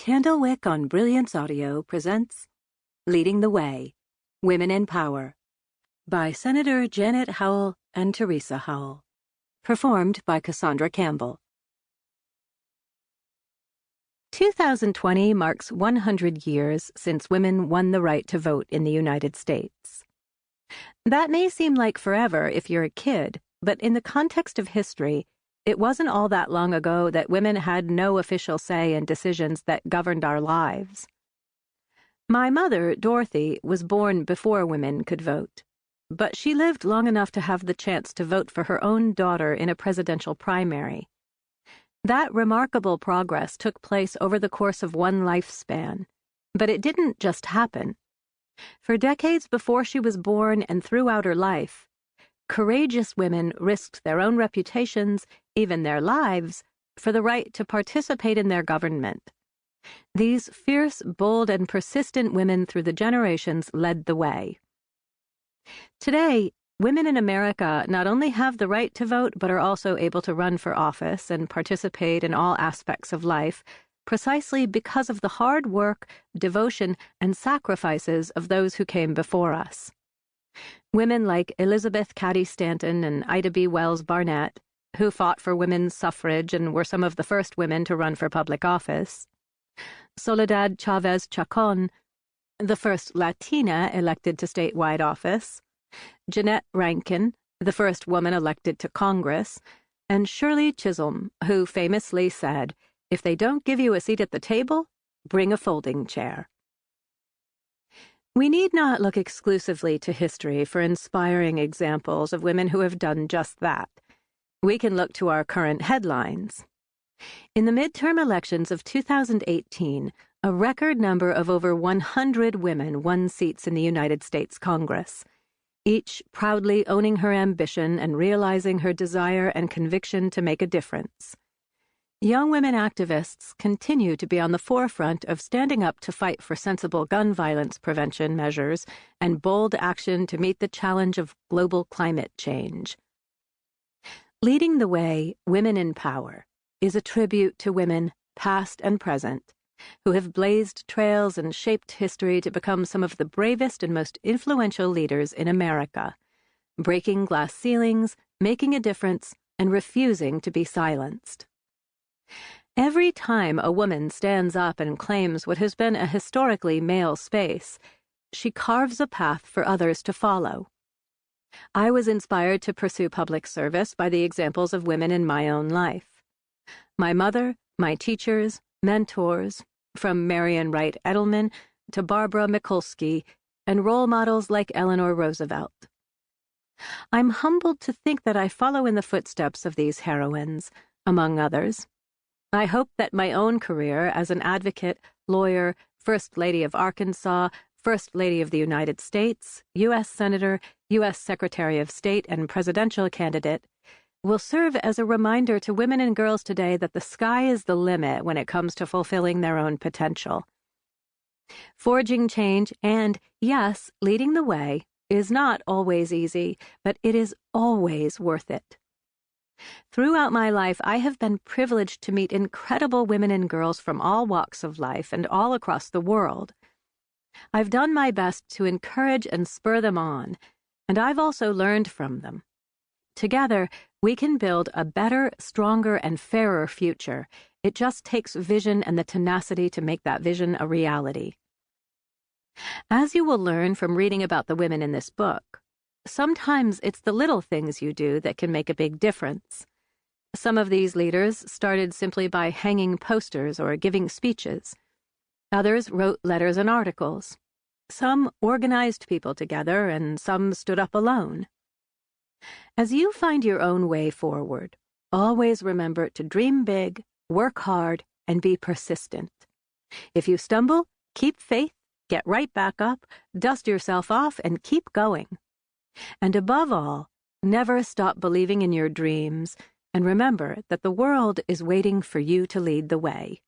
Candlewick on Brilliance Audio presents Leading the Way, Women in Power, by Senator Janet Howell and Theresa Howell, performed by Cassandra Campbell. 2020 marks 100 years since women won the right to vote in the United States. That may seem like forever if you're a kid, but in the context of history, it wasn't all that long ago that women had no official say in decisions that governed our lives. My mother, Dorothy, was born before women could vote, but she lived long enough to have the chance to vote for her own daughter in a presidential primary. That remarkable progress took place over the course of one lifespan, but it didn't just happen. For decades before she was born and throughout her life, courageous women risked their own reputations, even their lives, for the right to participate in their government. These fierce, bold, and persistent women through the generations led the way. Today, women in America not only have the right to vote, but are also able to run for office and participate in all aspects of life, precisely because of the hard work, devotion, and sacrifices of those who came before us. Women like Elizabeth Cady Stanton and Ida B. Wells Barnett, who fought for women's suffrage and were some of the first women to run for public office. Soledad Chavez Chacon, the first Latina elected to statewide office. Jeannette Rankin, the first woman elected to Congress. And Shirley Chisholm, who famously said, "If they don't give you a seat at the table, bring a folding chair." We need not look exclusively to history for inspiring examples of women who have done just that. We can look to our current headlines. In the midterm elections of 2018, a record number of over 100 women won seats in the United States Congress, each proudly owning her ambition and realizing her desire and conviction to make a difference. Young women activists continue to be on the forefront of standing up to fight for sensible gun violence prevention measures and bold action to meet the challenge of global climate change. Leading the Way, Women in Power, is a tribute to women, past and present, who have blazed trails and shaped history to become some of the bravest and most influential leaders in America, breaking glass ceilings, making a difference, and refusing to be silenced. Every time a woman stands up and claims what has been a historically male space, she carves a path for others to follow. I was inspired to pursue public service by the examples of women in my own life. My mother, my teachers, mentors, from Marian Wright Edelman to Barbara Mikulski, and role models like Eleanor Roosevelt. I'm humbled to think that I follow in the footsteps of these heroines, among others. I hope that my own career as an advocate, lawyer, First Lady of Arkansas, First Lady of the United States, U.S. Senator, U.S. Secretary of State, and presidential candidate will serve as a reminder to women and girls today that the sky is the limit when it comes to fulfilling their own potential. Forging change and, yes, leading the way is not always easy, but it is always worth it. Throughout my life, I have been privileged to meet incredible women and girls from all walks of life and all across the world. I've done my best to encourage and spur them on, and I've also learned from them. Together, we can build a better, stronger, and fairer future. It just takes vision and the tenacity to make that vision a reality. As you will learn from reading about the women in this book, sometimes it's the little things you do that can make a big difference. Some of these leaders started simply by hanging posters or giving speeches. Others wrote letters and articles. Some organized people together, and some stood up alone. As you find your own way forward, always remember to dream big, work hard, and be persistent. If you stumble, keep faith, get right back up, dust yourself off, and keep going. And above all, never stop believing in your dreams, and remember that the world is waiting for you to lead the way.